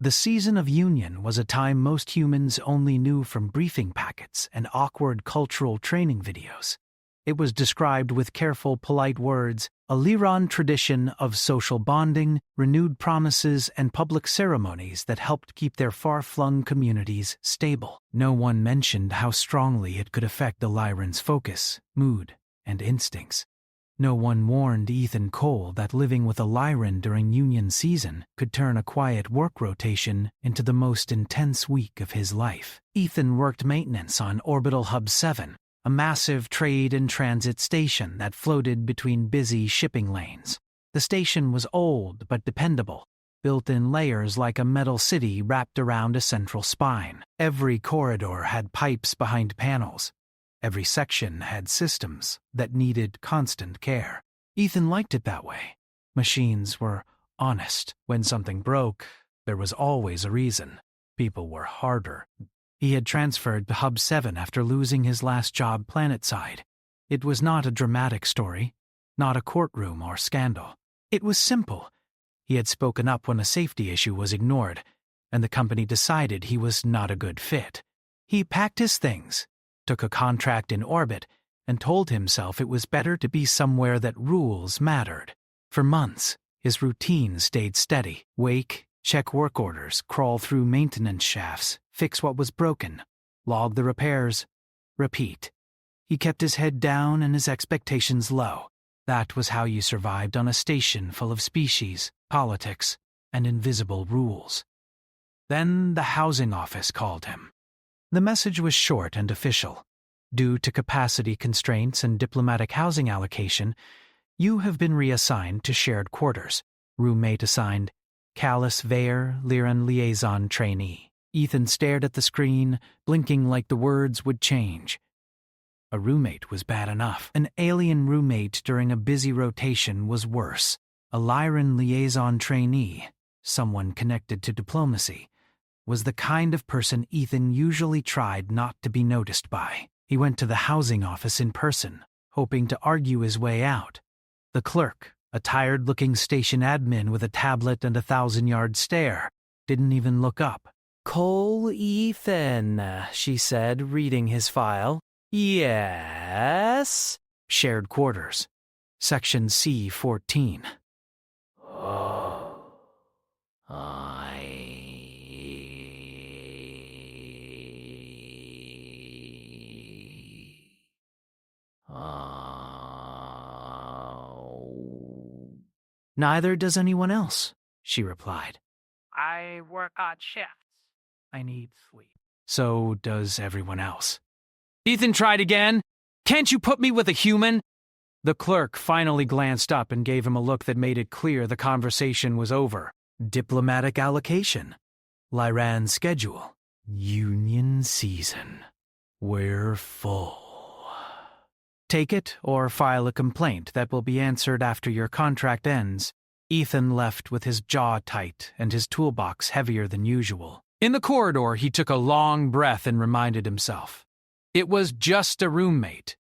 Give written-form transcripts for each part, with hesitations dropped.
The season of union was a time most humans only knew from briefing packets and awkward cultural training videos. It was described with careful, polite words, a Liran tradition of social bonding, renewed promises, and public ceremonies that helped keep their far-flung communities stable. No one mentioned how strongly it could affect the Lyran's focus, mood, and instincts. No one warned Ethan Cole that living with a Lyran during union season could turn a quiet work rotation into the most intense week of his life. Ethan worked maintenance on Orbital Hub 7, a massive trade and transit station that floated between busy shipping lanes. The station was old but dependable, built in layers like a metal city wrapped around a central spine. Every corridor had pipes behind panels. Every section had systems that needed constant care. Ethan liked it that way. Machines were honest. When something broke, there was always a reason. People were harder. He had transferred to Hub 7 after losing his last job planetside. It was not a dramatic story, not a courtroom or scandal. It was simple. He had spoken up when a safety issue was ignored, and the company decided he was not a good fit. He packed his things, took a contract in orbit, and told himself it was better to be somewhere that rules mattered. For months, his routine stayed steady. Wake, check work orders, crawl through maintenance shafts, fix what was broken, log the repairs, repeat. He kept his head down and his expectations low. That was how you survived on a station full of species, politics, and invisible rules. Then the housing office called him. The message was short and official. Due to capacity constraints and diplomatic housing allocation, you have been reassigned to shared quarters. Roommate assigned, Callus Vayer, Liran Liaison Trainee. Ethan stared at the screen, blinking like the words would change. A roommate was bad enough. An alien roommate during a busy rotation was worse. A Lyran Liaison Trainee, someone connected to diplomacy, was the kind of person Ethan usually tried not to be noticed by. He went to the housing office in person, hoping to argue his way out. The clerk, a tired-looking station admin with a tablet and a 1,000-yard stare, didn't even look up. "Cole Ethan," she said, reading his file. "Yes?" "Shared quarters. Section C-14. Neither does anyone else," she replied. I work odd shifts. "I need sleep." "So does everyone else." Ethan tried again. "Can't you put me with a human?" The clerk finally glanced up and gave him a look that made it clear the conversation was over. Diplomatic allocation. Lyran schedule. Union season. We're full. Take it or file a complaint that will be answered after your contract ends. Ethan left with his jaw tight and his toolbox heavier than usual. In the corridor, he took a long breath and reminded himself. It was just a roommate.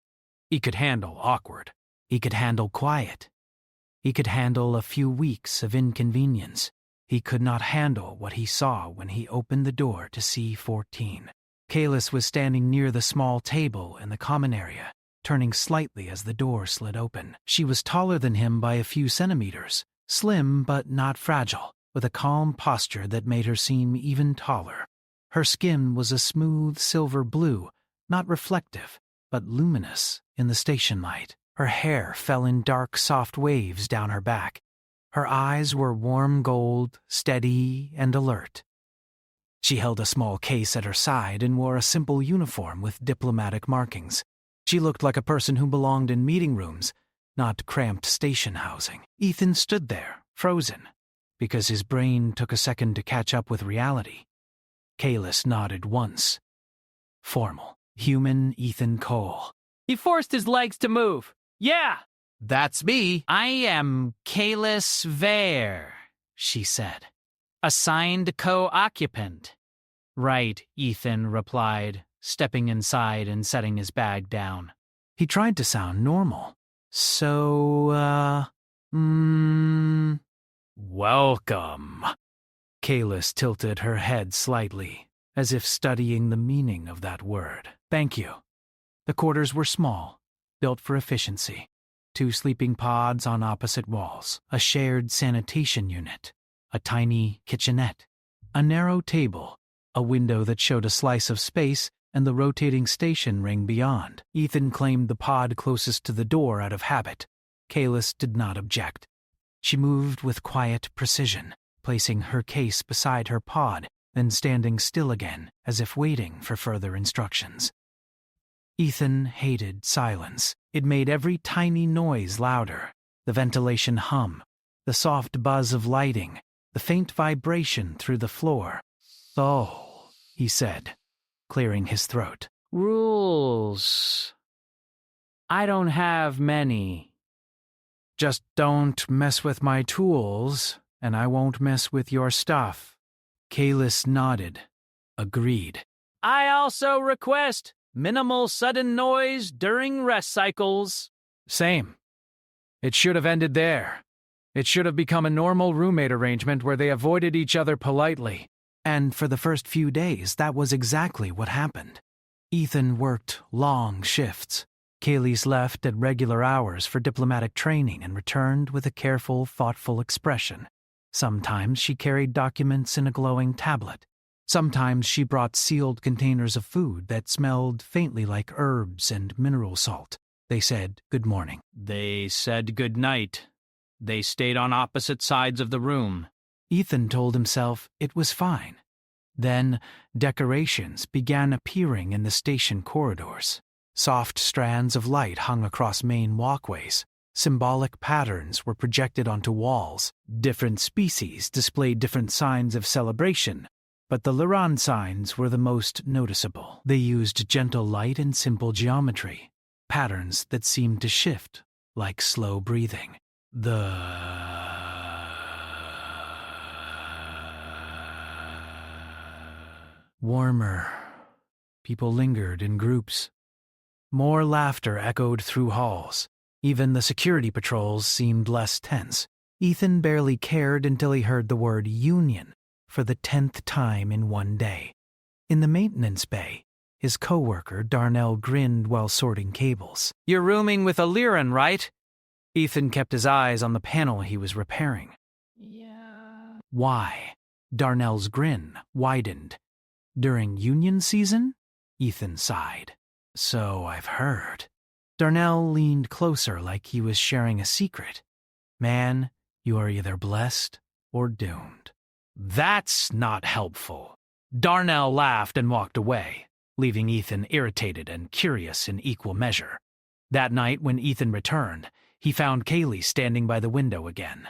He could handle awkward. He could handle quiet. He could handle a few weeks of inconvenience. He could not handle what he saw when he opened the door to C-14. Kalis was standing near the small table in the common area, turning slightly as the door slid open. She was taller than him by a few centimeters, slim but not fragile, with a calm posture that made her seem even taller. Her skin was a smooth silver blue, not reflective, but luminous in the station light. Her hair fell in dark, soft waves down her back. Her eyes were warm gold, steady and alert. She held a small case at her side and wore a simple uniform with diplomatic markings. She looked like a person who belonged in meeting rooms, not cramped station housing. Ethan stood there, frozen, because his brain took a second to catch up with reality. Kalis nodded once. Formal. Human Ethan Cole. He forced his legs to move. "Yeah." "That's me. I am Kalis Vayer," she said. "Assigned co-occupant." "Right," Ethan replied, stepping inside and setting his bag down. He tried to sound normal. "So, welcome." Kalis tilted her head slightly, as if studying the meaning of that word. Thank you. The quarters were small, built for efficiency. 2 sleeping pods on opposite walls, a shared sanitation unit, a tiny kitchenette, a narrow table, a window that showed a slice of space, and the rotating station ring beyond. Ethan claimed the pod closest to the door out of habit. Kalis did not object. She moved with quiet precision, placing her case beside her pod, then standing still again, as if waiting for further instructions. Ethan hated silence. It made every tiny noise louder. The ventilation hum, the soft buzz of lighting, the faint vibration through the floor. "So," he said, clearing his throat. Rules. I don't have many. Just don't mess with my tools, and I won't mess with your stuff. Kalis nodded, agreed. I also request minimal sudden noise during rest cycles. Same. It should have ended there. It should have become a normal roommate arrangement where they avoided each other politely. And for the first few days, that was exactly what happened. Ethan worked long shifts. Kalis left at regular hours for diplomatic training and returned with a careful, thoughtful expression. Sometimes she carried documents in a glowing tablet. Sometimes she brought sealed containers of food that smelled faintly like herbs and mineral salt. They said good morning. They said good night. They stayed on opposite sides of the room. Ethan told himself it was fine. Then decorations began appearing in the station corridors. Soft strands of light hung across main walkways. Symbolic patterns were projected onto walls. Different species displayed different signs of celebration, but the Liran signs were the most noticeable. They used gentle light and simple geometry, patterns that seemed to shift, like slow breathing. Warmer. People lingered in groups. More laughter echoed through halls. Even the security patrols seemed less tense. Ethan barely cared until he heard the word union for the 10th time in one day. In the maintenance bay, his coworker Darnell grinned while sorting cables. You're rooming with a Liran, right? Ethan kept his eyes on the panel he was repairing. Yeah. Why? Darnell's grin widened. During union season? Ethan sighed. So I've heard. Darnell leaned closer like he was sharing a secret. Man, you are either blessed or doomed. That's not helpful. Darnell laughed and walked away, leaving Ethan irritated and curious in equal measure. That night, when Ethan returned, he found Kaylee standing by the window again.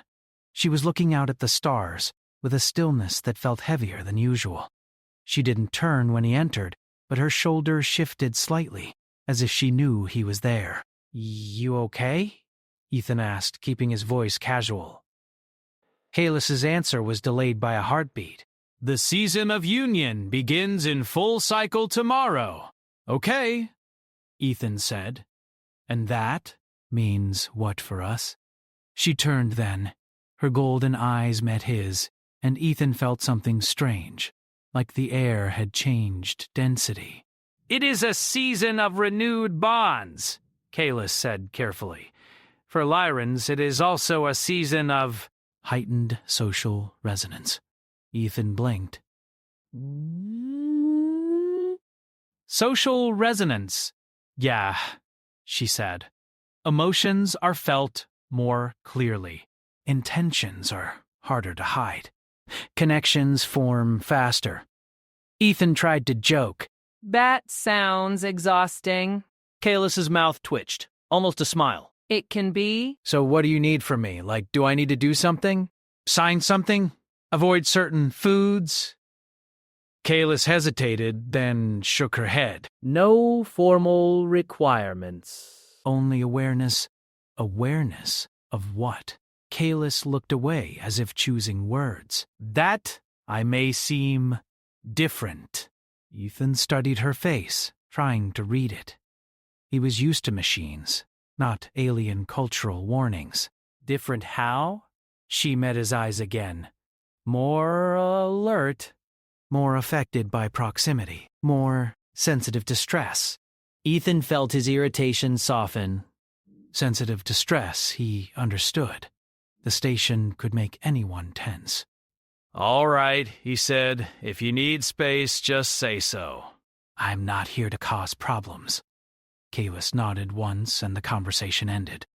She was looking out at the stars with a stillness that felt heavier than usual. She didn't turn when he entered, but her shoulders shifted slightly, as if she knew he was there. "You okay?" Ethan asked, keeping his voice casual. Kalis's answer was delayed by a heartbeat. "The season of union begins in full cycle tomorrow." "Okay," Ethan said. "And that means what for us?" She turned then. Her golden eyes met his, and Ethan felt something strange, like the air had changed density. It is a season of renewed bonds, Kalis said carefully. For Lyrans, it is also a season of heightened social resonance. Ethan blinked. Social resonance. Yeah, she said. Emotions are felt more clearly. Intentions are harder to hide. Connections form faster. Ethan tried to joke. That sounds exhausting. Kalis's mouth twitched, almost a smile. It can be. So what do you need from me? Like, do I need to do something? Sign something? Avoid certain foods? Kalis hesitated, then shook her head. No formal requirements. Only awareness. Awareness of what? Kalis looked away as if choosing words. That I may seem different. Ethan studied her face, trying to read it. He was used to machines, not alien cultural warnings. Different how? She met his eyes again. More alert. More affected by proximity, more sensitive to stress. Ethan felt his irritation soften. Sensitive to stress, he understood. The station could make anyone tense. All right, he said. If you need space, just say so. I'm not here to cause problems. Kalis nodded once and the conversation ended.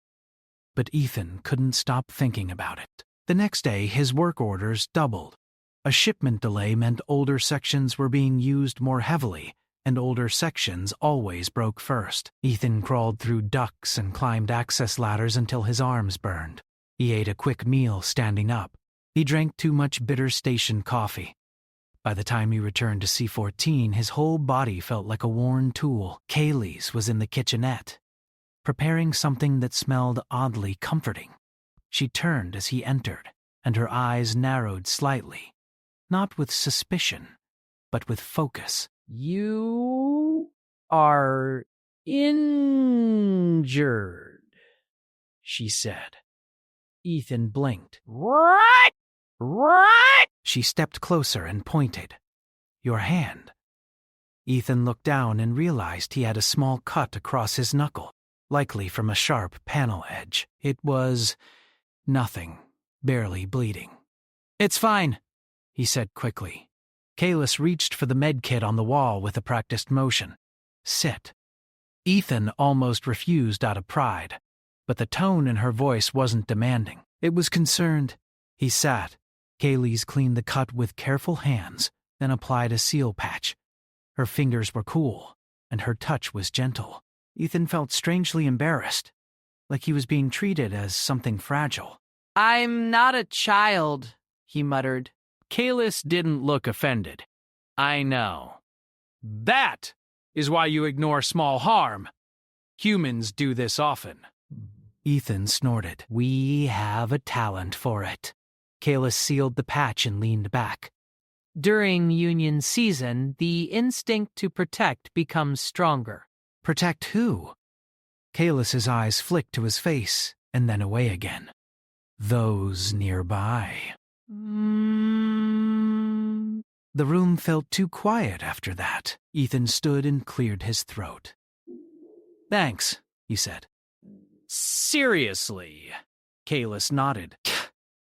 But Ethan couldn't stop thinking about it. The next day, his work orders doubled. A shipment delay meant older sections were being used more heavily, and older sections always broke first. Ethan crawled through ducts and climbed access ladders until his arms burned. He ate a quick meal standing up. He drank too much bitter station coffee. By the time he returned to C-14, his whole body felt like a worn tool. Kaylee's was in the kitchenette, preparing something that smelled oddly comforting. She turned as he entered, and her eyes narrowed slightly, not with suspicion, but with focus. You are injured, she said. Ethan blinked. What? She stepped closer and pointed. Your hand. Ethan looked down and realized he had a small cut across his knuckle, likely from a sharp panel edge. It was nothing, barely bleeding. It's fine, he said quickly. Kalis reached for the med kit on the wall with a practiced motion. Sit. Ethan almost refused out of pride, but the tone in her voice wasn't demanding. It was concerned. He sat. Kaylee's cleaned the cut with careful hands, then applied a seal patch. Her fingers were cool, and her touch was gentle. Ethan felt strangely embarrassed, like he was being treated as something fragile. I'm not a child, he muttered. Kalis didn't look offended. I know. That is why you ignore small harm. Humans do this often. Ethan snorted. We have a talent for it. Kalis sealed the patch and leaned back. During Union season, the instinct to protect becomes stronger. Protect who? Kalis's eyes flicked to his face and then away again. Those nearby. The room felt too quiet after that. Ethan stood and cleared his throat. Thanks, he said. Seriously, Kalis nodded.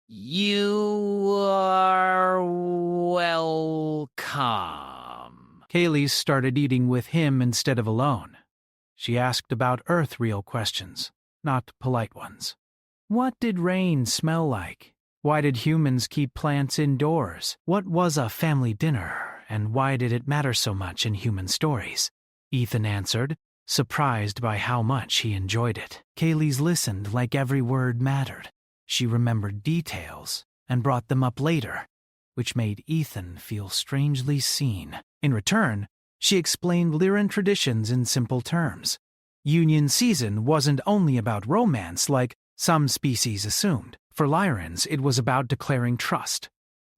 You are welcome. Kaylee started eating with him instead of alone. She asked about Earth-real questions, not polite ones. What did rain smell like? Why did humans keep plants indoors? What was a family dinner, and why did it matter so much in human stories? Ethan answered, surprised by how much he enjoyed it. Kaylee's listened like every word mattered. She remembered details and brought them up later, which made Ethan feel strangely seen. In return, she explained Lyran traditions in simple terms. Union season wasn't only about romance like some species assumed. For Lyrans, it was about declaring trust.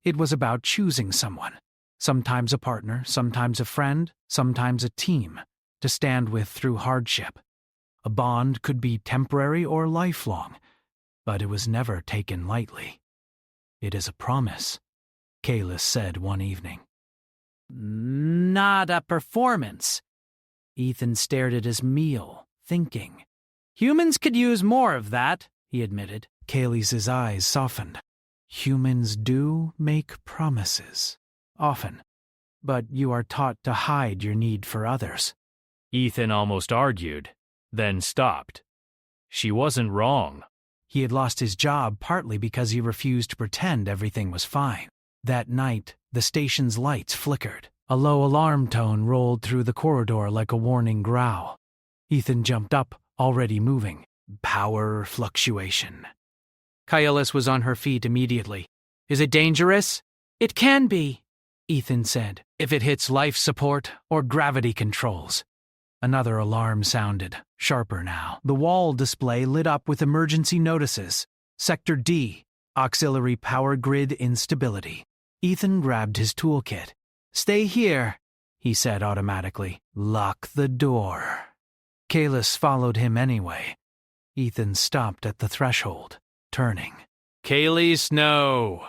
It was about choosing someone, sometimes a partner, sometimes a friend, sometimes a team, to stand with through hardship. A bond could be temporary or lifelong, but it was never taken lightly. It is a promise, Kalis said one evening. Not a performance. Ethan stared at his meal, thinking. Humans could use more of that, he admitted. Kaylee's eyes softened. Humans do make promises, often, but you are taught to hide your need for others. Ethan almost argued, then stopped. She wasn't wrong. He had lost his job partly because he refused to pretend everything was fine. That night, the station's lights flickered. A low alarm tone rolled through the corridor like a warning growl. Ethan jumped up, already moving. Power fluctuation. Kalis was on her feet immediately. Is it dangerous? It can be, Ethan said, if it hits life support or gravity controls. Another alarm sounded, sharper now. The wall display lit up with emergency notices. Sector D, auxiliary power grid instability. Ethan grabbed his toolkit. Stay here, he said automatically. Lock the door. Kalis followed him anyway. Ethan stopped at the threshold, turning. Kaylee, no.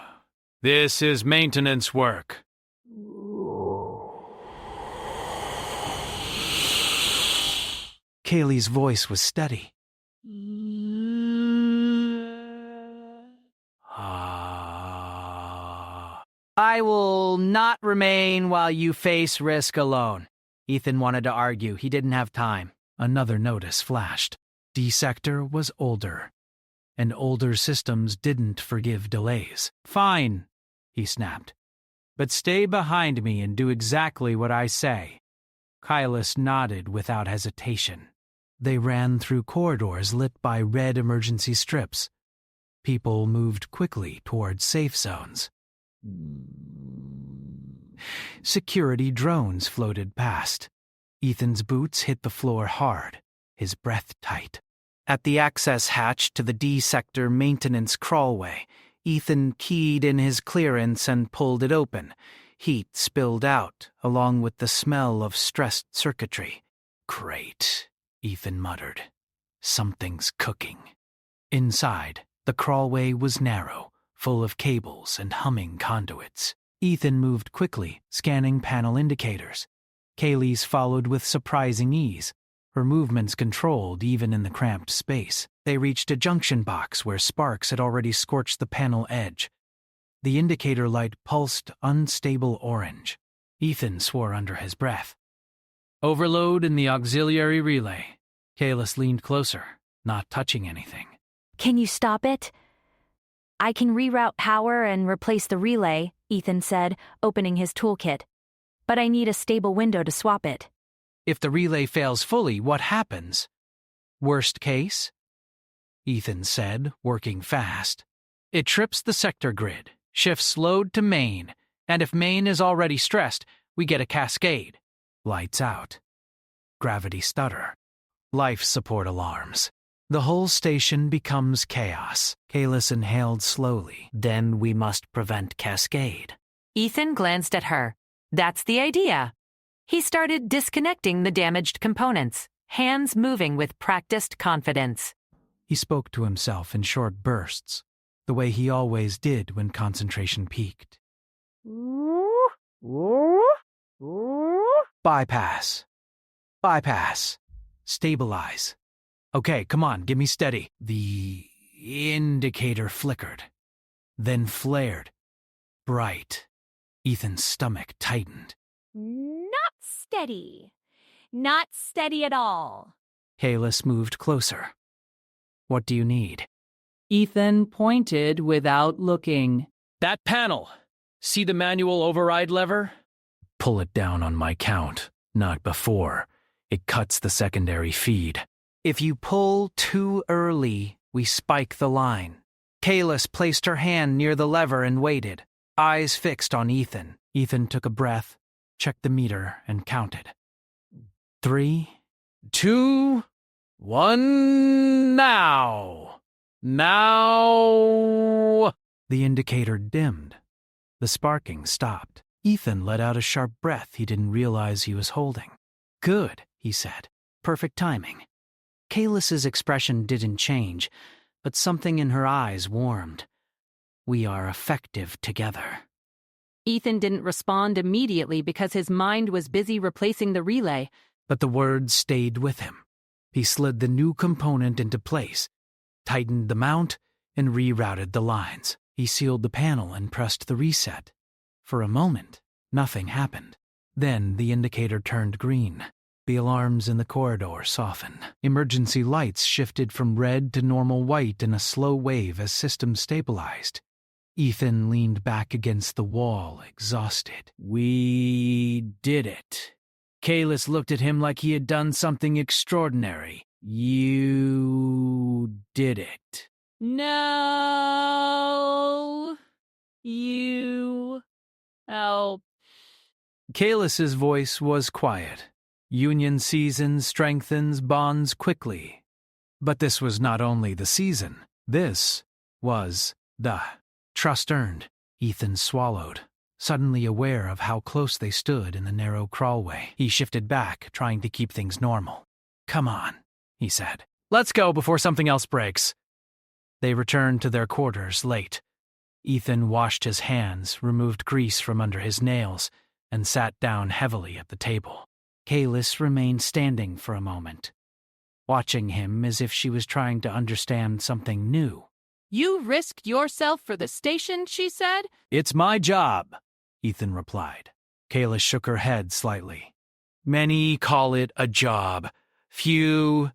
This is maintenance work. Kaylee's voice was steady. I will not remain while you face risk alone. Ethan wanted to argue. He didn't have time. Another notice flashed. D sector was older, and older systems didn't forgive delays. Fine, he snapped. But stay behind me and do exactly what I say. Kylus nodded without hesitation. They ran through corridors lit by red emergency strips. People moved quickly towards safe zones. Security drones floated past. Ethan's boots hit the floor hard, his breath tight. At the access hatch to the D sector maintenance crawlway, Ethan keyed in his clearance and pulled it open. Heat spilled out, along with the smell of stressed circuitry. "Great," Ethan muttered. "Something's cooking." Inside, the crawlway was narrow, full of cables and humming conduits. Ethan moved quickly, scanning panel indicators. Kaylee's followed with surprising ease, her movements controlled even in the cramped space. They reached a junction box where sparks had already scorched the panel edge. The indicator light pulsed unstable orange. Ethan swore under his breath. Overload in the auxiliary relay. Kalis leaned closer, not touching anything. "Can you stop it?" "I can reroute power and replace the relay," Ethan said, opening his toolkit. "But I need a stable window to swap it." "If the relay fails fully, what happens?" "Worst case?" Ethan said, working fast. "It trips the sector grid, shifts load to main, and if main is already stressed, we get a cascade." Lights out. Gravity stutter. Life support alarms. The whole station becomes chaos. Kalis inhaled slowly. "Then we must prevent cascade." Ethan glanced at her. "That's the idea." He started disconnecting the damaged components, hands moving with practiced confidence. He spoke to himself in short bursts, the way he always did when concentration peaked. Bypass. Bypass. Stabilize. Okay, come on, give me steady. The indicator flickered, then flared. Bright. Ethan's stomach tightened. "Not steady. Not steady at all." Kalis moved closer. "What do you need?" Ethan pointed without looking. "That panel. See the manual override lever?" "Pull it down on my count, not before. It cuts the secondary feed." "If you pull too early, we spike the line." Kalis placed her hand near the lever and waited, eyes fixed on Ethan. Ethan took a breath, checked the meter, and counted. 3, 2, 1, now. Now. The indicator dimmed. The sparking stopped. Ethan let out a sharp breath he didn't realize he was holding. "Good," he said. "Perfect timing." Kalis's expression didn't change, but something in her eyes warmed. "We are effective together." Ethan didn't respond immediately because his mind was busy replacing the relay. But the words stayed with him. He slid the new component into place, tightened the mount, and rerouted the lines. He sealed the panel and pressed the reset. For a moment, nothing happened. Then the indicator turned green. The alarms in the corridor softened. Emergency lights shifted from red to normal white in a slow wave as systems stabilized. Ethan leaned back against the wall, exhausted. "We did it." Kalis looked at him like he had done something extraordinary. "You did it." "No. You help." Kalis's voice was quiet. Union season strengthens bonds quickly. But this was not only the season. This was the trust earned. Ethan swallowed, suddenly aware of how close they stood in the narrow crawlway. He shifted back, trying to keep things normal. "Come on," he said. "Let's go before something else breaks." They returned to their quarters late. Ethan washed his hands, removed grease from under his nails, and sat down heavily at the table. Kalis remained standing for a moment, watching him as if she was trying to understand something new. You risked yourself for the station, she said? It's my job, Ethan replied. Kalis shook her head slightly. Many call it a job. Few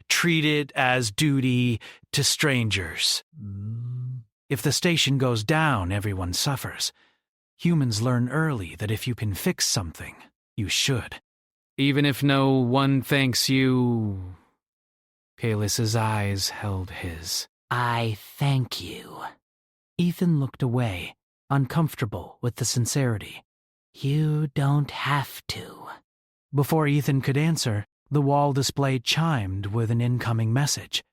treat it as duty to strangers. If the station goes down, everyone suffers. Humans learn early that if you can fix something, you should. Even if no one thanks you... Kalis's eyes held his. I thank you. Ethan looked away, uncomfortable with the sincerity. You don't have to. Before Ethan could answer, the wall display chimed with an incoming message.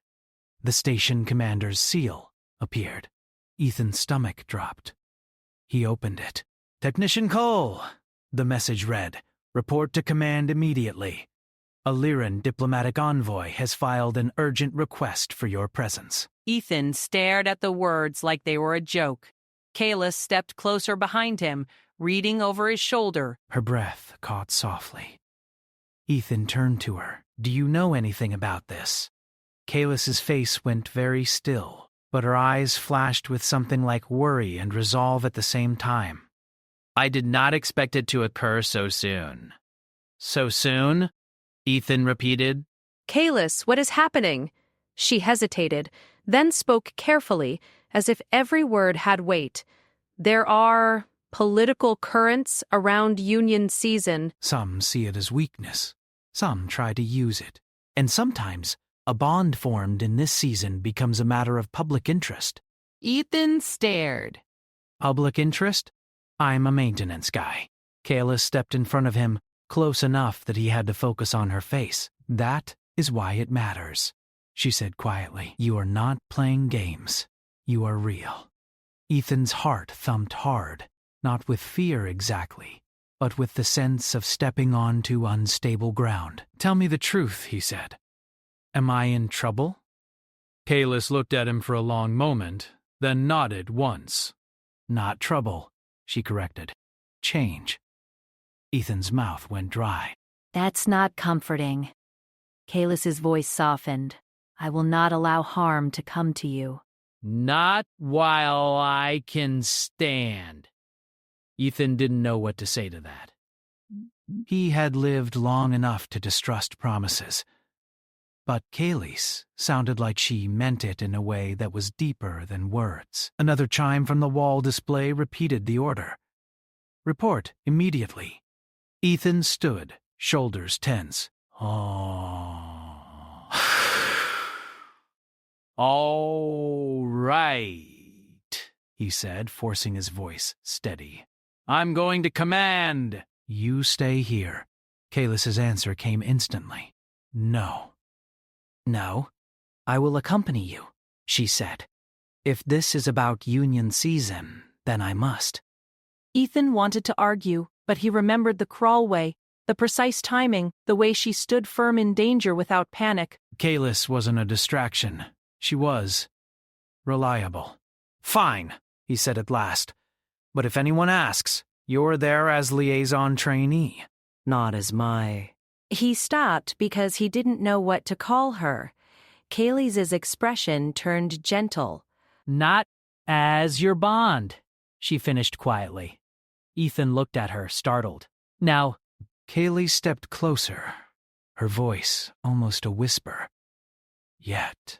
The station commander's seal appeared. Ethan's stomach dropped. He opened it. Technician Cole, the message read. Report to command immediately. A Lyran diplomatic envoy has filed an urgent request for your presence. Ethan stared at the words like they were a joke. Kalis stepped closer behind him, reading over his shoulder. Her breath caught softly. Ethan turned to her. Do you know anything about this? Kalis's face went very still, but her eyes flashed with something like worry and resolve at the same time. I did not expect it to occur so soon. So soon? Ethan repeated. Kalis, what is happening? She hesitated, then spoke carefully, as if every word had weight. There are political currents around Union season. Some see it as weakness. Some try to use it. And sometimes, a bond formed in this season becomes a matter of public interest. Ethan stared. Public interest? I'm a maintenance guy. Kalis stepped in front of him, close enough that he had to focus on her face. That is why it matters, she said quietly. You are not playing games. You are real. Ethan's heart thumped hard, not with fear exactly, but with the sense of stepping onto unstable ground. Tell me the truth, he said. Am I in trouble? Kalis looked at him for a long moment, then nodded once. Not trouble, she corrected. Change. Ethan's mouth went dry. That's not comforting. Kalis's voice softened. I will not allow harm to come to you. Not while I can stand. Ethan didn't know what to say to that. He had lived long enough to distrust promises. But Kalis sounded like she meant it in a way that was deeper than words. Another chime from the wall display repeated the order. Report immediately. Ethan stood, shoulders tense. Oh. All right, he said, forcing his voice steady. I'm going to command. You stay here. Kalis's answer came instantly. No. No, I will accompany you, she said. If this is about Union season, then I must. Ethan wanted to argue, but he remembered the crawlway, the precise timing, the way she stood firm in danger without panic. Kalis wasn't a distraction. She was reliable. Fine, he said at last. But if anyone asks, you're there as liaison trainee. Not as my... He stopped because he didn't know what to call her. Kalis's expression turned gentle. Not as your bond, she finished quietly. Ethan looked at her, startled. Now, Kaylee stepped closer, her voice almost a whisper. Yet.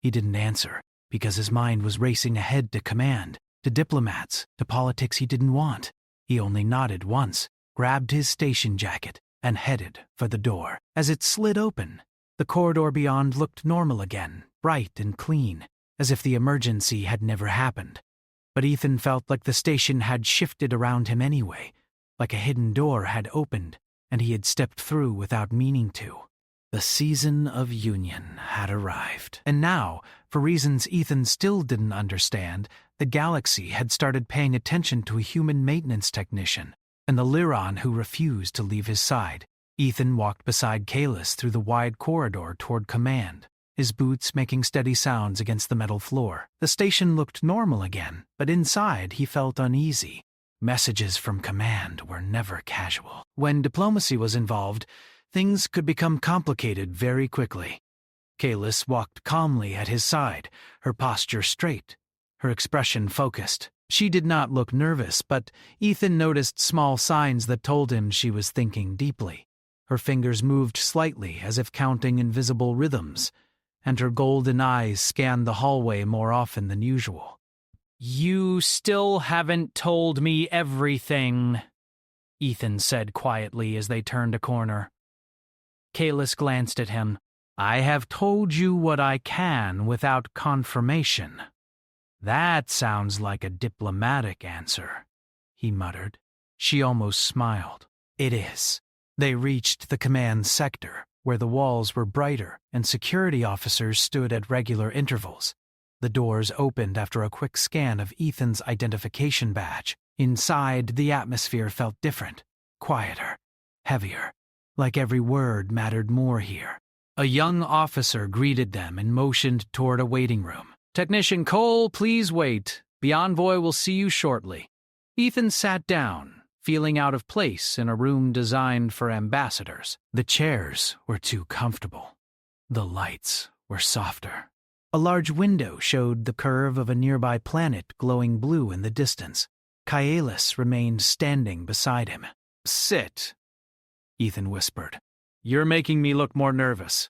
He didn't answer, because his mind was racing ahead to command, to diplomats, to politics he didn't want. He only nodded once, grabbed his station jacket, and headed for the door. As it slid open, the corridor beyond looked normal again, bright and clean, as if the emergency had never happened. But Ethan felt like the station had shifted around him anyway, like a hidden door had opened, and he had stepped through without meaning to. The season of union had arrived. And now, for reasons Ethan still didn't understand, the galaxy had started paying attention to a human maintenance technician, and the Lyran who refused to leave his side. Ethan walked beside Kalis through the wide corridor toward command, his boots making steady sounds against the metal floor. The station looked normal again, but inside he felt uneasy. Messages from command were never casual. When diplomacy was involved, things could become complicated very quickly. Kalis walked calmly at his side, her posture straight, her expression focused. She did not look nervous, but Ethan noticed small signs that told him she was thinking deeply. Her fingers moved slightly as if counting invisible rhythms, and her golden eyes scanned the hallway more often than usual. "You still haven't told me everything," Ethan said quietly as they turned a corner. Kalis glanced at him. "I have told you what I can without confirmation." "That sounds like a diplomatic answer," he muttered. She almost smiled. "It is." They reached the command sector, where the walls were brighter and security officers stood at regular intervals. The doors opened after a quick scan of Ethan's identification badge. Inside, the atmosphere felt different, quieter, heavier, like every word mattered more here. A young officer greeted them and motioned toward a waiting room. "Technician Cole, please wait. The envoy will see you shortly." Ethan sat down, feeling out of place in a room designed for ambassadors. The chairs were too comfortable. The lights were softer. A large window showed the curve of a nearby planet glowing blue in the distance. Kaelis remained standing beside him. "Sit," Ethan whispered. "You're making me look more nervous."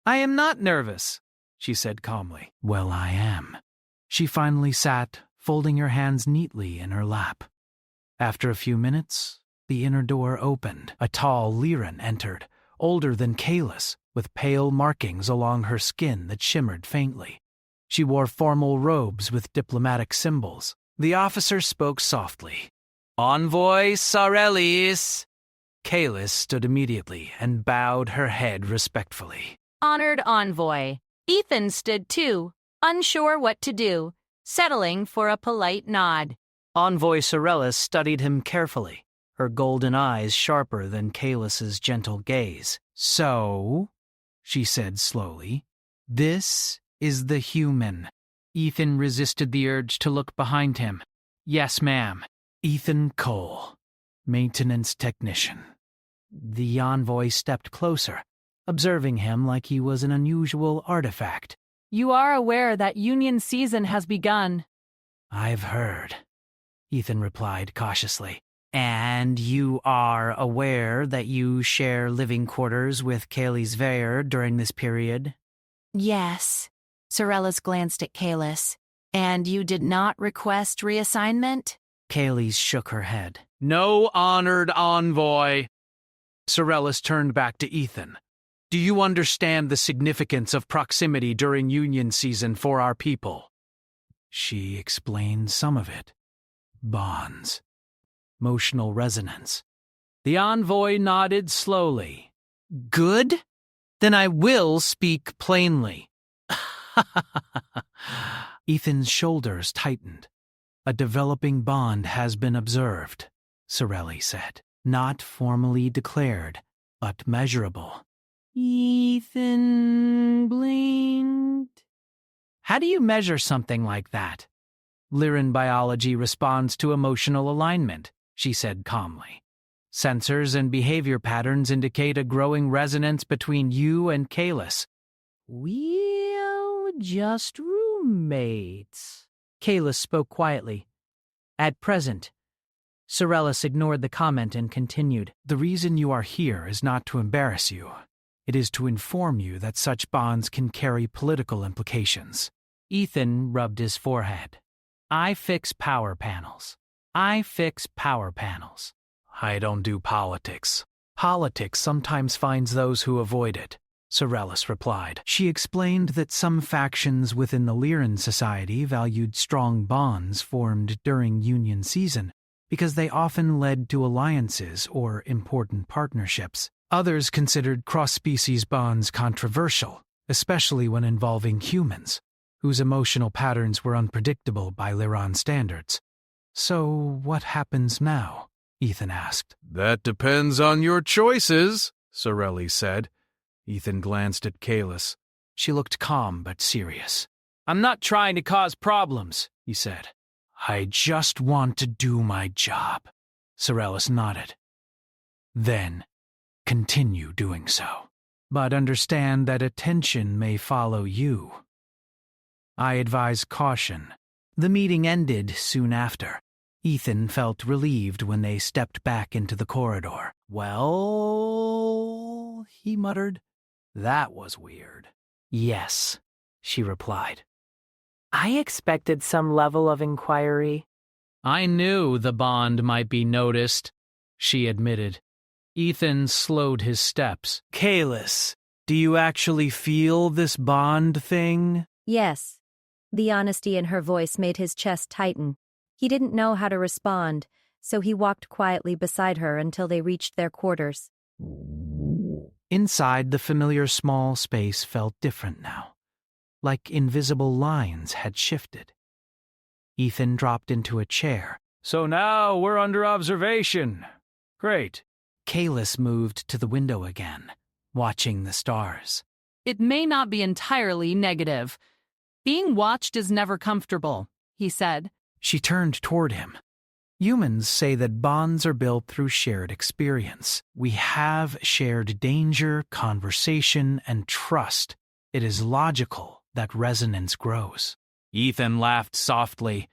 I am not nervous, she said calmly. "Well, I am." She finally sat, folding her hands neatly in her lap. After a few minutes, the inner door opened. A tall Lyran entered, older than Kalis, with pale markings along her skin that shimmered faintly. She wore formal robes with diplomatic symbols. The officer spoke softly. Envoy Sarelis. Kalis stood immediately and bowed her head respectfully. Honored envoy. Ethan stood too, unsure what to do, settling for a polite nod. Envoy Sarelis studied him carefully, her golden eyes sharper than Kalis's gentle gaze. "So," she said slowly, "this is the human." Ethan resisted the urge to look behind him. "Yes, ma'am." "Ethan Cole, maintenance technician." The envoy stepped closer, observing him like he was an unusual artifact. You are aware that Union season has begun. "I've heard," Ethan replied cautiously. "And you are aware that you share living quarters with Kalis Veyer during this period?" Yes. Sorellis glanced at Kalis. And you did not request reassignment? Kalis shook her head. "No, honored envoy." Sorellis turned back to Ethan. "Do you understand the significance of proximity during Union season for our people?" She explained some of it. Bonds. Emotional resonance. The envoy nodded slowly. Good? Then I will speak plainly. Ethan's shoulders tightened. "A developing bond has been observed," Sorelli said. "Not formally declared, but measurable." Ethan blinked. How do you measure something like that? Lyran biology responds to emotional alignment, she said calmly. Sensors and behavior patterns indicate a growing resonance between you and Kalis. We're just roommates. Kalis spoke quietly. At present. Sorellis ignored the comment and continued. "The reason you are here is not to embarrass you. It is to inform you that such bonds can carry political implications." Ethan rubbed his forehead. I fix power panels. "I don't do politics." "Politics sometimes finds those who avoid it," Sorellis replied. She explained that some factions within the Lyran society valued strong bonds formed during Union season because they often led to alliances or important partnerships. Others considered cross-species bonds controversial, especially when involving humans, whose emotional patterns were unpredictable by Lyran standards. "So what happens now?" Ethan asked. "That depends on your choices," Sorelli said. Ethan glanced at Kalis. She looked calm but serious. I'm not trying to cause problems, he said. I just want to do my job. Sorellis nodded. Then, continue doing so. But understand that attention may follow you. I advise caution. The meeting ended soon after. Ethan felt relieved when they stepped back into the corridor. Well, he muttered. That was weird. Yes, she replied. I expected some level of inquiry. I knew the bond might be noticed, she admitted. Ethan slowed his steps. Kalis, do you actually feel this bond thing? Yes. The honesty in her voice made his chest tighten. He didn't know how to respond, so he walked quietly beside her until they reached their quarters. Inside, the familiar small space felt different now, like invisible lines had shifted. Ethan dropped into a chair. So now we're under observation. Great. Kalis moved to the window again, watching the stars. It may not be entirely negative. Being watched is never comfortable, he said. She turned toward him. Humans say that bonds are built through shared experience. We have shared danger, conversation, and trust. It is logical that resonance grows. Ethan laughed softly.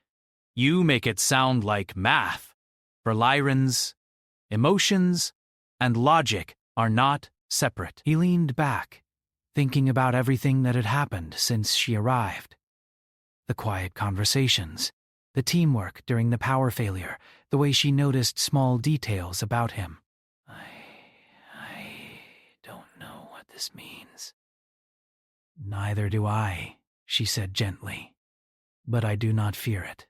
You make it sound like math. For Lyrans, emotions and logic are not separate. He leaned back, thinking about everything that had happened since she arrived. The quiet conversations, the teamwork during the power failure, the way she noticed small details about him. I don't know what this means. Neither do I, she said gently, but I do not fear it.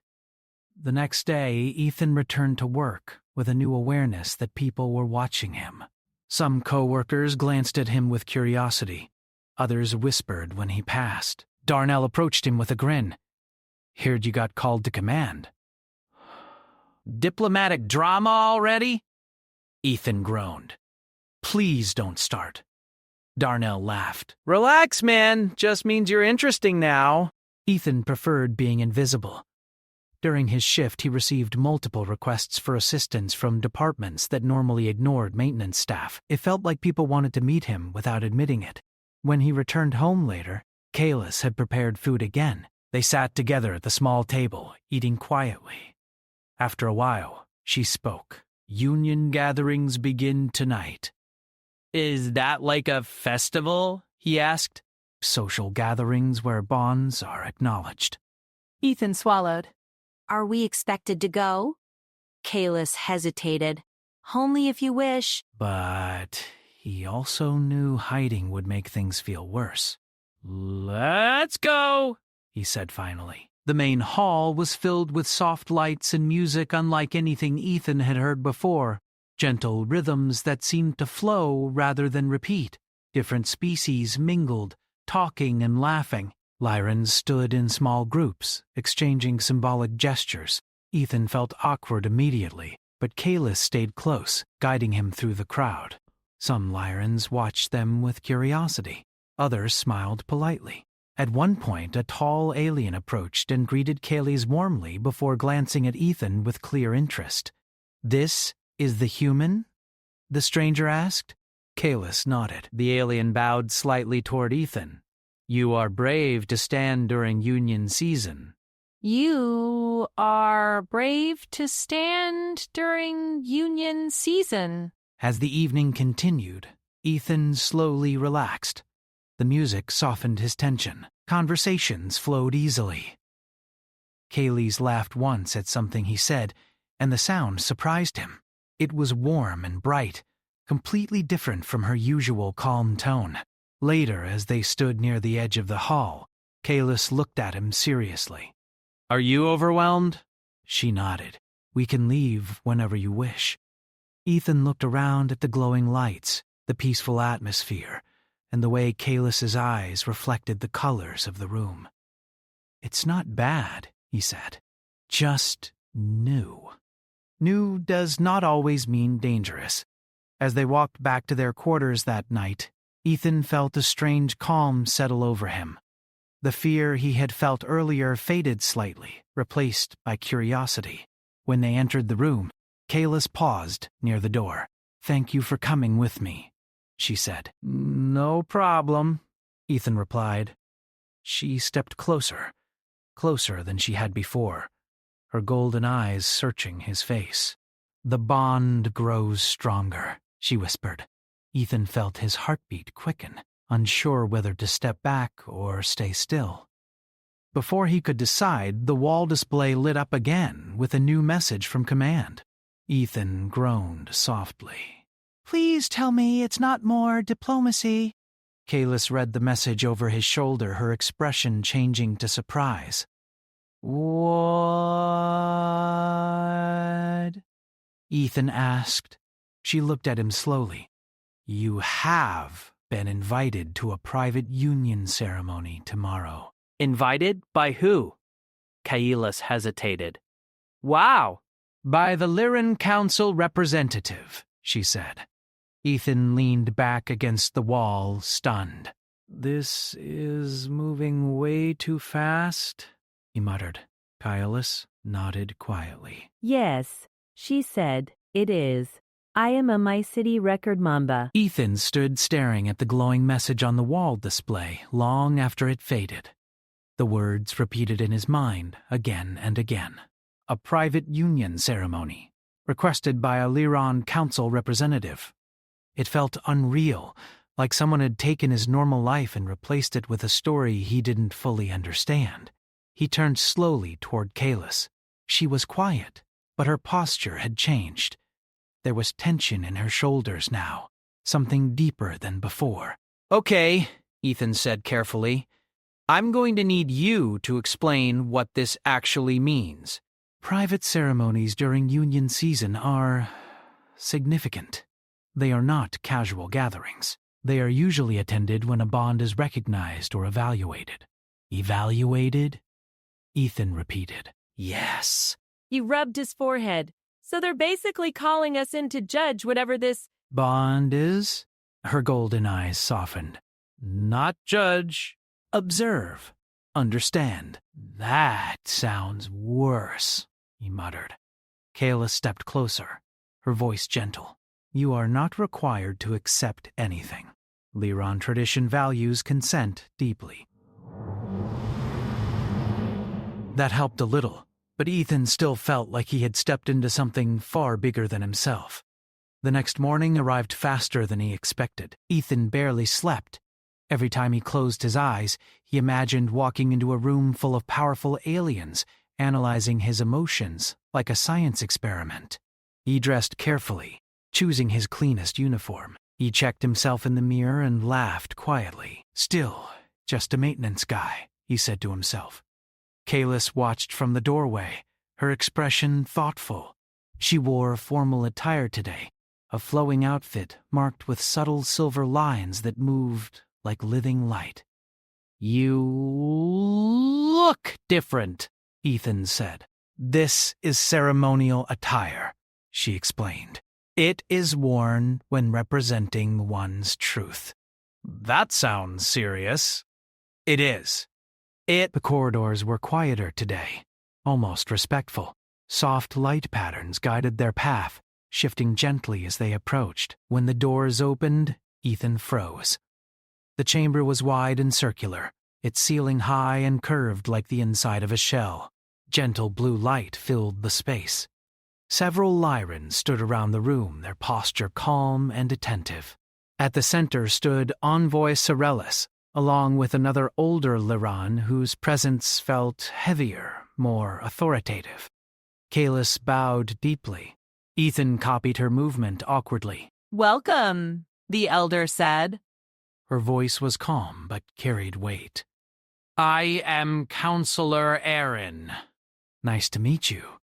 The next day, Ethan returned to work with a new awareness that people were watching him. Some co-workers glanced at him with curiosity. Others whispered when he passed. Darnell approached him with a grin. Heard you got called to command. Diplomatic drama already? Ethan groaned. Please don't start. Darnell laughed. Relax, man. Just means you're interesting now. Ethan preferred being invisible. During his shift, he received multiple requests for assistance from departments that normally ignored maintenance staff. It felt like people wanted to meet him without admitting it. When he returned home later, Kalis had prepared food again. They sat together at the small table, eating quietly. After a while, she spoke. Union gatherings begin tonight. Is that like a festival? He asked. Social gatherings where bonds are acknowledged. Ethan swallowed. Are we expected to go? Kalis hesitated. Only if you wish. But he also knew hiding would make things feel worse. Let's go, he said finally. The main hall was filled with soft lights and music unlike anything Ethan had heard before. Gentle rhythms that seemed to flow rather than repeat. Different species mingled, talking and laughing. Lyrans stood in small groups, exchanging symbolic gestures. Ethan felt awkward immediately, but Kalis stayed close, guiding him through the crowd. Some Lyrans watched them with curiosity. Others smiled politely. At one point, a tall alien approached and greeted Kalis warmly before glancing at Ethan with clear interest. "This is the human?" the stranger asked. Kalis nodded. The alien bowed slightly toward Ethan. You are brave to stand during Union season. You are brave to stand during Union season. As the evening continued, Ethan slowly relaxed. The music softened his tension. Conversations flowed easily. Kalis laughed once at something he said, and the sound surprised him. It was warm and bright, completely different from her usual calm tone. Later, as they stood near the edge of the hall, Kalis looked at him seriously. Are you overwhelmed? She nodded. We can leave whenever you wish. Ethan looked around at the glowing lights, the peaceful atmosphere, and the way Kalis's eyes reflected the colors of the room. It's not bad, he said. Just new. New does not always mean dangerous. As they walked back to their quarters that night, Ethan felt a strange calm settle over him. The fear he had felt earlier faded slightly, replaced by curiosity. When they entered the room, Kalis paused near the door. "Thank you for coming with me," she said. "No problem," Ethan replied. She stepped closer than she had before, her golden eyes searching his face. "The bond grows stronger," she whispered. Ethan felt his heartbeat quicken, unsure whether to step back or stay still. Before he could decide, the wall display lit up again with a new message from Command. Ethan groaned softly. "Please tell me it's not more diplomacy." Kalis read the message over his shoulder, her expression changing to surprise. "What?" Ethan asked. She looked at him slowly. "You have been invited to a private union ceremony tomorrow." Invited? By who? Kalis hesitated. Wow! "By the Lyran Council representative," she said. Ethan leaned back against the wall, stunned. "This is moving way too fast," he muttered. Kalis nodded quietly. "Yes," she said, "it is. I am a My City record mamba." Ethan stood staring at the glowing message on the wall display long after it faded. The words repeated in his mind again and again. A private union ceremony, requested by a Lyran Council representative. It felt unreal, like someone had taken his normal life and replaced it with a story he didn't fully understand. He turned slowly toward Kalis. She was quiet, but her posture had changed. There was tension in her shoulders now, something deeper than before. "Okay," Ethan said carefully. "I'm going to need you to explain what this actually means." Private ceremonies during union season are significant. They are not casual gatherings. They are usually attended when a bond is recognized or evaluated. "Evaluated?" Ethan repeated. "Yes." He rubbed his forehead. "So they're basically calling us in to judge whatever this "Bond is?" Her golden eyes softened. "Not judge. "Observe. Understand." "That sounds worse," he muttered. Kayla stepped closer, her voice gentle. "You are not required to accept anything. Lyran tradition values consent deeply." That helped a little, but Ethan still felt like he had stepped into something far bigger than himself. The next morning arrived faster than he expected. Ethan barely slept. Every time he closed his eyes, he imagined walking into a room full of powerful aliens, analyzing his emotions like a science experiment. He dressed carefully, choosing his cleanest uniform. He checked himself in the mirror and laughed quietly. "Still, just a maintenance guy," he said to himself. Kalis watched from the doorway, her expression thoughtful. She wore formal attire today, a flowing outfit marked with subtle silver lines that moved like living light. "You look different," Ethan said. "This is ceremonial attire," she explained. "It is worn when representing one's truth." That sounds serious. "It is." The corridors were quieter today, almost respectful. Soft light patterns guided their path, shifting gently as they approached. When the doors opened, Ethan froze. The chamber was wide and circular, its ceiling high and curved like the inside of a shell. Gentle blue light filled the space. Several Lyrans stood around the room, their posture calm and attentive. At the center stood Envoy Sorellis, along with another older Lyran whose presence felt heavier, more authoritative. Kalis bowed deeply. Ethan copied her movement awkwardly. "Welcome," the elder said. Her voice was calm but carried weight. "I am Counselor Aaron." "Nice to meet you."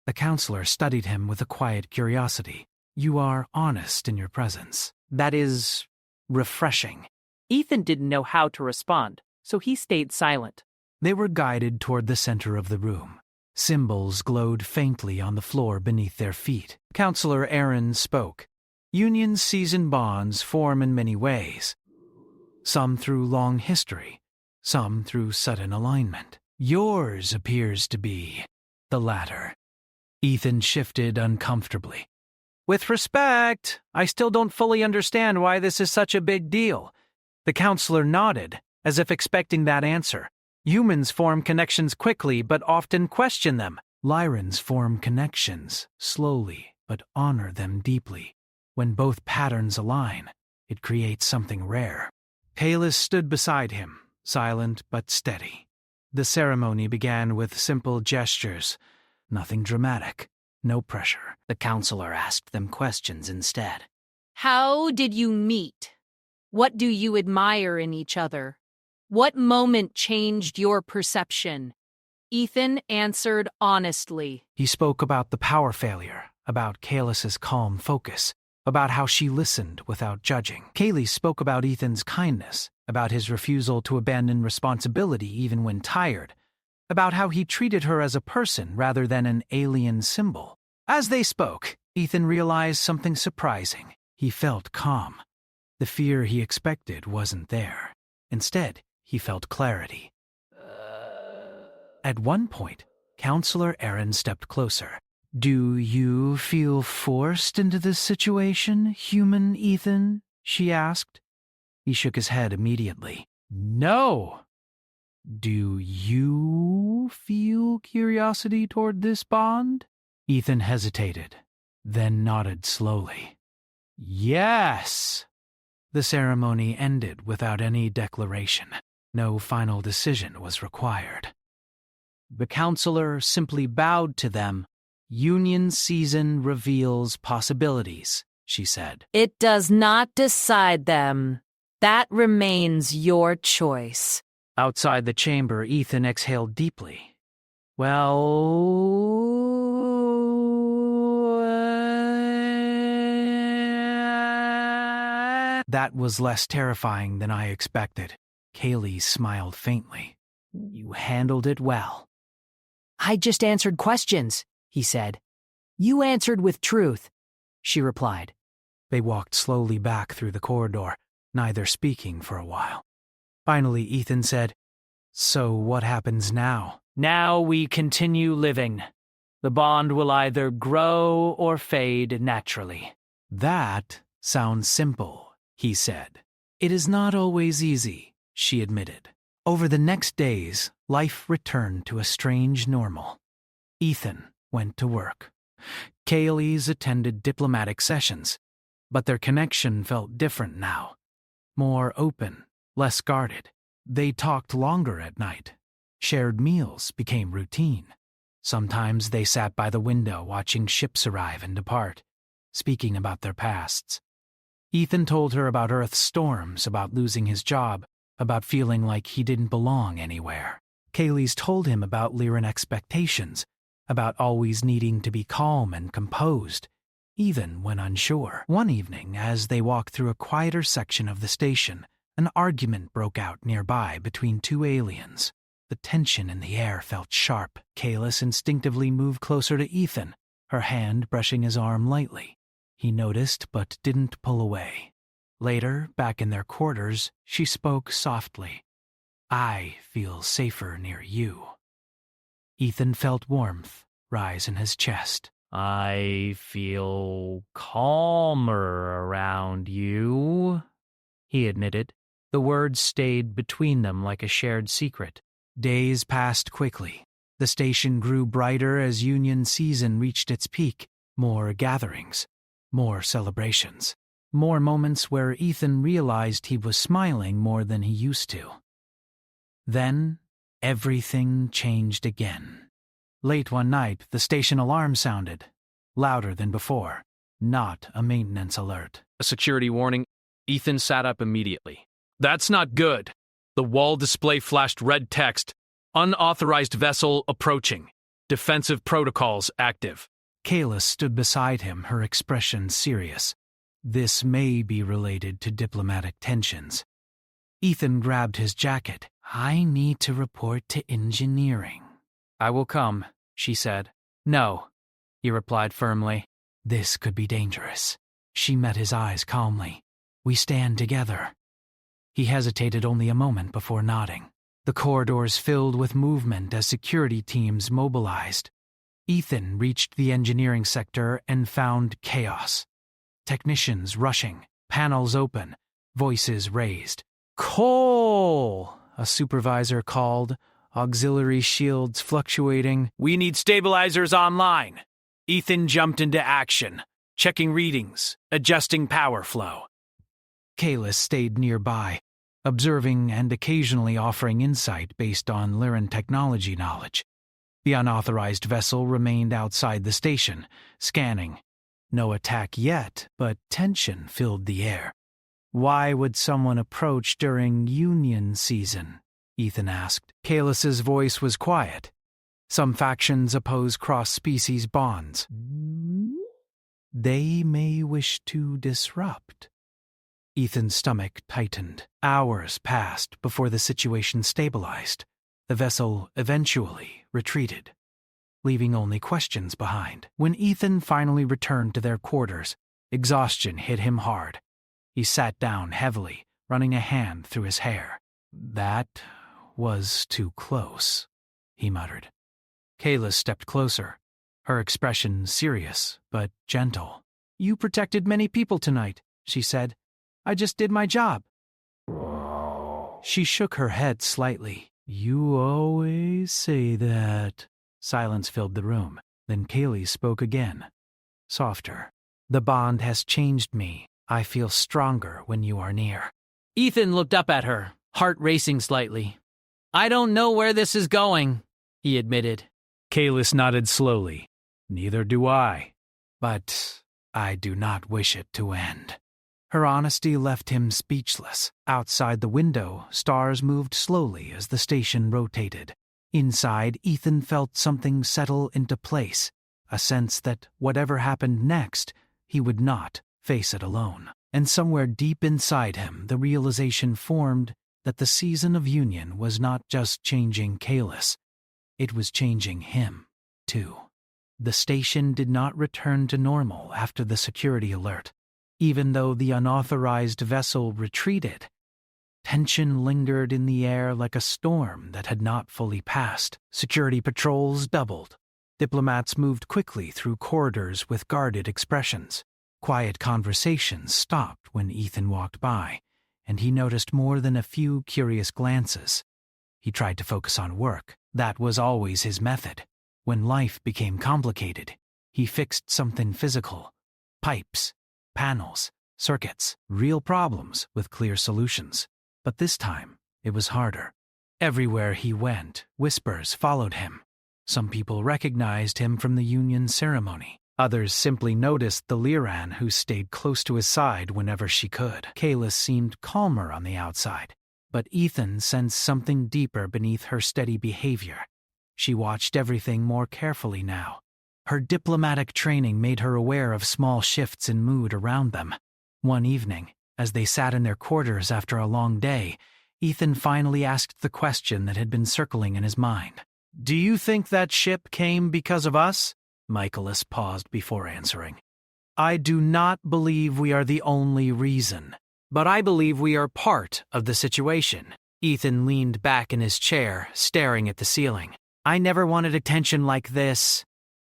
The counselor studied him with a quiet curiosity. "You are honest in your presence. That is refreshing." Ethan didn't know how to respond, so he stayed silent. They were guided toward the center of the room. Symbols glowed faintly on the floor beneath their feet. Counselor Aaron spoke. "Union season bonds form in many ways. some through long history, some through sudden alignment. Yours appears to be the latter. Ethan shifted uncomfortably. With respect, I still don't fully understand why this is such a big deal. The counselor nodded, as if expecting that answer. Humans form connections quickly, but often question them. Lyrans form connections slowly, but honor them deeply. When both patterns align, it creates something rare. Kalis stood beside him, silent but steady. The ceremony began with simple gestures, nothing dramatic, no pressure. The counselor asked them questions instead. How did you meet? What do you admire in each other? What moment changed your perception? Ethan answered honestly. He spoke about the power failure, about Kalis's calm focus, about how she listened without judging. Kaylee spoke about Ethan's kindness, about his refusal to abandon responsibility even when tired, about how he treated her as a person rather than an alien symbol. As they spoke, Ethan realized something surprising. He felt calm. The fear he expected wasn't there. Instead, he felt clarity. At one point, Counselor Aaron stepped closer. Do you feel forced into this situation, human Ethan? She asked. He shook his head immediately. No. Do you feel curiosity toward this bond? Ethan hesitated, then nodded slowly. Yes. The ceremony ended without any declaration. No final decision was required. The counselor simply bowed to them. Union season reveals possibilities, she said. It does not decide them. That remains your choice. Outside the chamber, Ethan exhaled deeply. That was less terrifying than I expected. Kaylee smiled faintly. You handled it well. I just answered questions, he said. You answered with truth, she replied. They walked slowly back through the corridor, neither speaking for a while. Finally, Ethan said, So what happens now? Now we continue living. The bond will either grow or fade naturally. That sounds simple, he said. It is not always easy, she admitted. Over the next days, life returned to a strange normal. Ethan went to work. Kaylee's attended diplomatic sessions, but their connection felt different now. More open, less guarded. They talked longer at night. Shared meals became routine. Sometimes they sat by the window watching ships arrive and depart, speaking about their pasts. Ethan told her about Earth's storms, about losing his job, about feeling like he didn't belong anywhere. Kaylee's told him about Lyran expectations, about always needing to be calm and composed, even when unsure. One evening, as they walked through a quieter section of the station, an argument broke out nearby between two aliens. The tension in the air felt sharp. Kalis instinctively moved closer to Ethan, her hand brushing his arm lightly. He noticed but didn't pull away. Later, back in their quarters, she spoke softly. I feel safer near you. Ethan felt warmth rise in his chest. I feel calmer around you, he admitted. The words stayed between them like a shared secret. Days passed quickly. The station grew brighter as Union season reached its peak. More gatherings, more celebrations, more moments where Ethan realized he was smiling more than he used to. Then, everything changed again. Late one night, the station alarm sounded, louder than before. Not a maintenance alert. A security warning. Ethan sat up immediately. That's not good. The wall display flashed red text. Unauthorized vessel approaching. Defensive protocols active. Kayla stood beside him, her expression serious. This may be related to diplomatic tensions. Ethan grabbed his jacket. I need to report to engineering. I will come, she said. No, he replied firmly. This could be dangerous. She met his eyes calmly. We stand together. He hesitated only a moment before nodding. The corridors filled with movement as security teams mobilized. Ethan reached the engineering sector and found chaos. Technicians rushing, panels open, voices raised. "Cole!" a supervisor called, auxiliary shields fluctuating. "We need stabilizers online." Ethan jumped into action, checking readings, adjusting power flow. Kalis stayed nearby, observing and occasionally offering insight based on Lyran technology knowledge. The unauthorized vessel remained outside the station, scanning. No attack yet, but tension filled the air. "Why would someone approach during Union season?" Ethan asked. Kalis's voice was quiet. "Some factions oppose cross-species bonds. They may wish to disrupt." Ethan's stomach tightened. Hours passed before the situation stabilized. The vessel eventually retreated, leaving only questions behind. When Ethan finally returned to their quarters, exhaustion hit him hard. He sat down heavily, running a hand through his hair. "That was too close," he muttered. Kayla stepped closer, her expression serious but gentle. "You protected many people tonight," she said. "I just did my job." She shook her head slightly. "You always say that." Silence filled the room. Then Kaylee spoke again, softer. "The bond has changed me. I feel stronger when you are near." Ethan looked up at her, heart racing slightly. "I don't know where this is going," he admitted. Kalis nodded slowly. "Neither do I. But I do not wish it to end." Her honesty left him speechless. Outside the window, stars moved slowly as the station rotated. Inside, Ethan felt something settle into place, a sense that whatever happened next, he would not face it alone. And somewhere deep inside him, the realization formed that the season of Union was not just changing Kalis, it was changing him, too. The station did not return to normal after the security alert. Even though the unauthorized vessel retreated, tension lingered in the air like a storm that had not fully passed. Security patrols doubled. Diplomats moved quickly through corridors with guarded expressions. Quiet conversations stopped when Ethan walked by, and he noticed more than a few curious glances. He tried to focus on work. That was always his method. When life became complicated, he fixed something physical. Pipes, panels, circuits, real problems with clear solutions. But this time, it was harder. Everywhere he went, whispers followed him. Some people recognized him from the Union ceremony. Others simply noticed the Lyran who stayed close to his side whenever she could. Kalis seemed calmer on the outside, but Ethan sensed something deeper beneath her steady behavior. She watched everything more carefully now. Her diplomatic training made her aware of small shifts in mood around them. One evening, as they sat in their quarters after a long day, Ethan finally asked the question that had been circling in his mind. "Do you think that ship came because of us?" Michaelis paused before answering. "I do not believe we are the only reason, but I believe we are part of the situation." Ethan leaned back in his chair, staring at the ceiling. "I never wanted attention like this."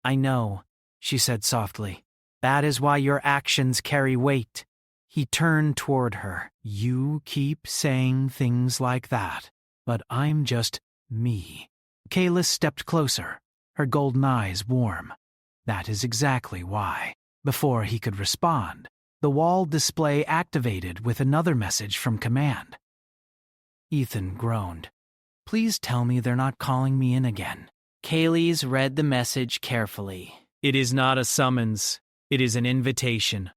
"I know," she said softly. "That is why your actions carry weight." He turned toward her. "You keep saying things like that, but I'm just me." Kalis stepped closer, her golden eyes warm. "That is exactly why." Before he could respond, the wall display activated with another message from command. Ethan groaned. "Please tell me they're not calling me in again." Kaylee's read the message carefully. "It is not a summons. It is an invitation."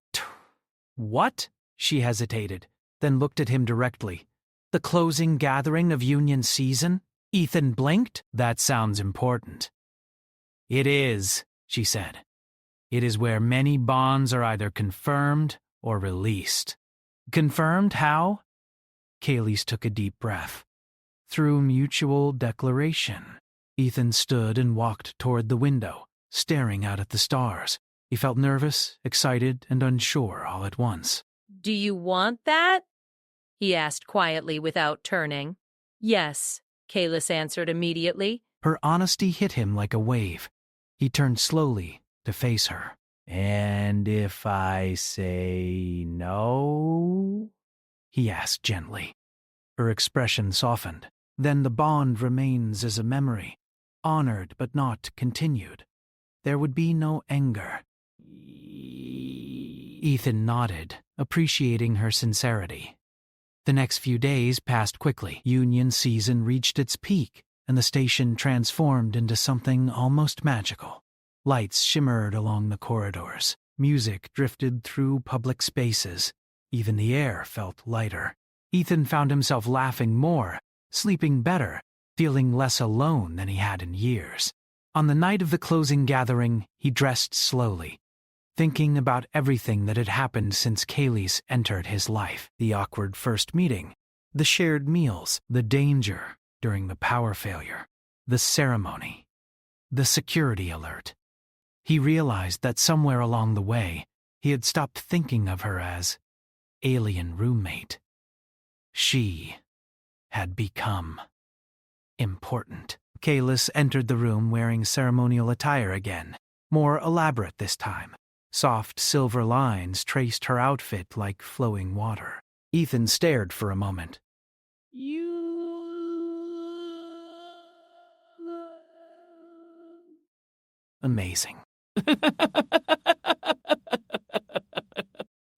"What?" She hesitated, then looked at him directly. "The closing gathering of Union season?" Ethan blinked. "That sounds important." "It is," she said. "It is where many bonds are either confirmed or released." "Confirmed how?" Kaylee's took a deep breath. "Through mutual declaration." Ethan stood and walked toward the window, staring out at the stars. He felt nervous, excited, and unsure all at once. Do you want that? he asked quietly without turning. Yes, Kalis answered immediately. Her honesty hit him like a wave. He turned slowly to face her. And if I say no? He asked gently. Her expression softened. Then the bond remains as a memory, honored but not continued. There would be no anger. Ethan nodded, appreciating her sincerity. The next few days passed quickly. Union season reached its peak, and the station transformed into something almost magical. Lights shimmered along the corridors. Music drifted through public spaces. Even the air felt lighter. Ethan found himself laughing more, sleeping better, feeling less alone than he had in years. On the night of the closing gathering, he dressed slowly, thinking about everything that had happened since Kalis entered his life. The awkward first meeting, the shared meals, the danger during the power failure, the ceremony, the security alert. He realized that somewhere along the way, he had stopped thinking of her as alien roommate. She had become important. Kalis entered the room wearing ceremonial attire again, more elaborate this time. Soft silver lines traced her outfit like flowing water. Ethan stared for a moment. Amazing.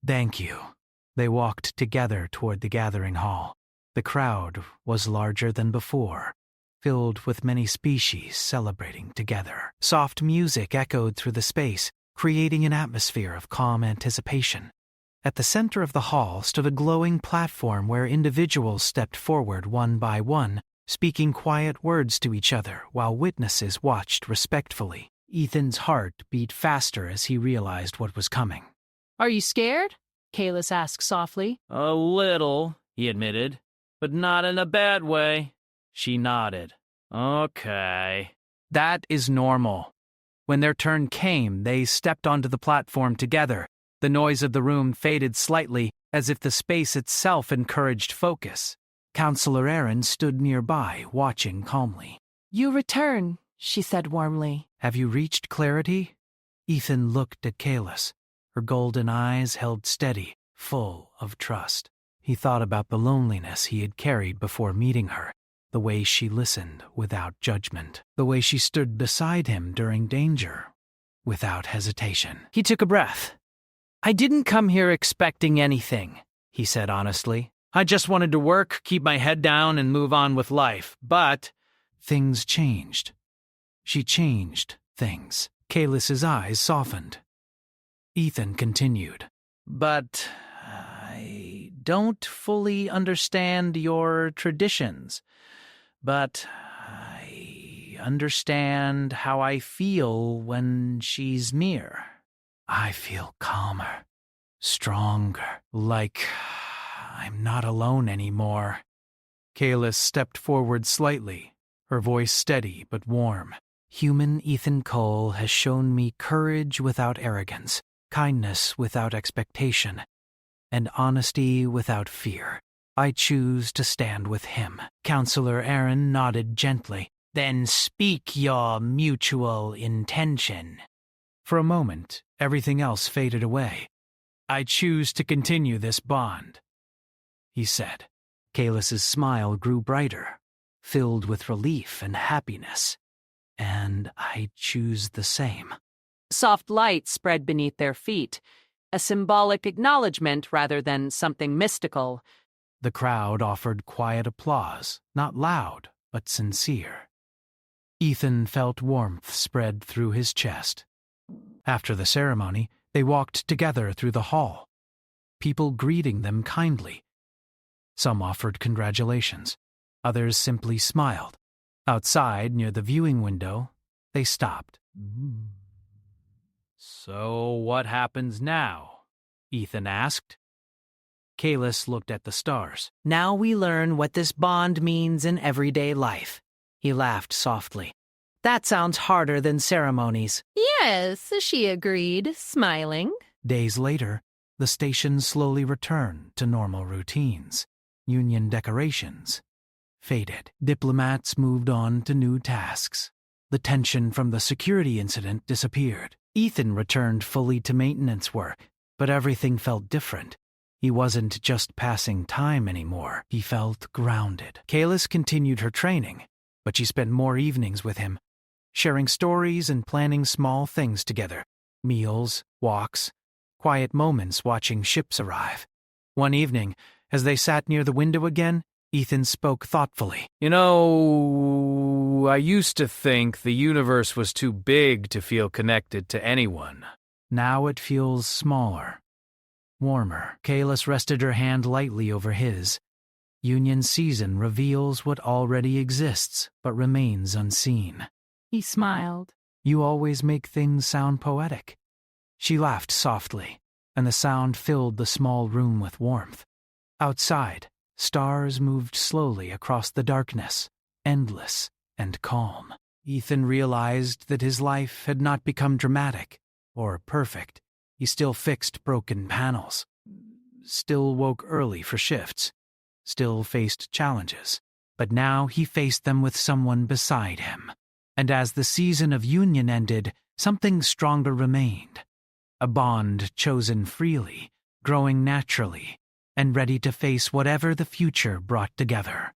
Thank you. They walked together toward the gathering hall. The crowd was larger than before, filled with many species celebrating together. Soft music echoed through the space, creating an atmosphere of calm anticipation. At the center of the hall stood a glowing platform where individuals stepped forward one by one, speaking quiet words to each other while witnesses watched respectfully. Ethan's heart beat faster as he realized what was coming. Are you scared? Kalis asked softly. A little, he admitted, but not in a bad way. She nodded. Okay. That is normal. When their turn came, they stepped onto the platform together. The noise of the room faded slightly, as if the space itself encouraged focus. Counselor Aaron stood nearby, watching calmly. You return, she said warmly. Have you reached clarity? Ethan looked at Kalis. Her golden eyes held steady, full of trust. He thought about the loneliness he had carried before meeting her, the way she listened without judgment, the way she stood beside him during danger, without hesitation. He took a breath. I didn't come here expecting anything, he said honestly. I just wanted to work, keep my head down, and move on with life. But things changed. She changed things. Kalis's eyes softened. Ethan continued. But I don't fully understand your traditions. But I understand how I feel when she's near. I feel calmer, stronger, like I'm not alone anymore. Kalis stepped forward slightly, her voice steady but warm. Human Ethan Cole has shown me courage without arrogance, kindness without expectation, and honesty without fear. I choose to stand with him. Counselor Aaron nodded gently. Then speak your mutual intention. For a moment, everything else faded away. I choose to continue this bond, he said. Kalis's smile grew brighter, filled with relief and happiness. And I choose the same. Soft light spread beneath their feet, a symbolic acknowledgement rather than something mystical. The crowd offered quiet applause, not loud, but sincere. Ethan felt warmth spread through his chest. After the ceremony, they walked together through the hall, people greeting them kindly. Some offered congratulations, others simply smiled. Outside, near the viewing window, they stopped. So what happens now? Ethan asked. Kalis looked at the stars. Now we learn what this bond means in everyday life. He laughed softly. That sounds harder than ceremonies. Yes, she agreed, smiling. Days later, the station slowly returned to normal routines. Union decorations faded. Diplomats moved on to new tasks. The tension from the security incident disappeared. Ethan returned fully to maintenance work, but everything felt different. He wasn't just passing time anymore. He felt grounded. Kalis continued her training, but she spent more evenings with him, sharing stories and planning small things together. Meals, walks, quiet moments watching ships arrive. One evening, as they sat near the window again, Ethan spoke thoughtfully. You know, I used to think the universe was too big to feel connected to anyone. Now it feels smaller, warmer. Kalis rested her hand lightly over his. Union season reveals what already exists, but remains unseen. He smiled. You always make things sound poetic. She laughed softly, and the sound filled the small room with warmth. Outside, stars moved slowly across the darkness, endless and calm. Ethan realized that his life had not become dramatic or perfect. He still fixed broken panels, still woke early for shifts, still faced challenges. But now he faced them with someone beside him. And as the season of union ended, something stronger remained. A bond chosen freely, growing naturally, and ready to face whatever the future brought together.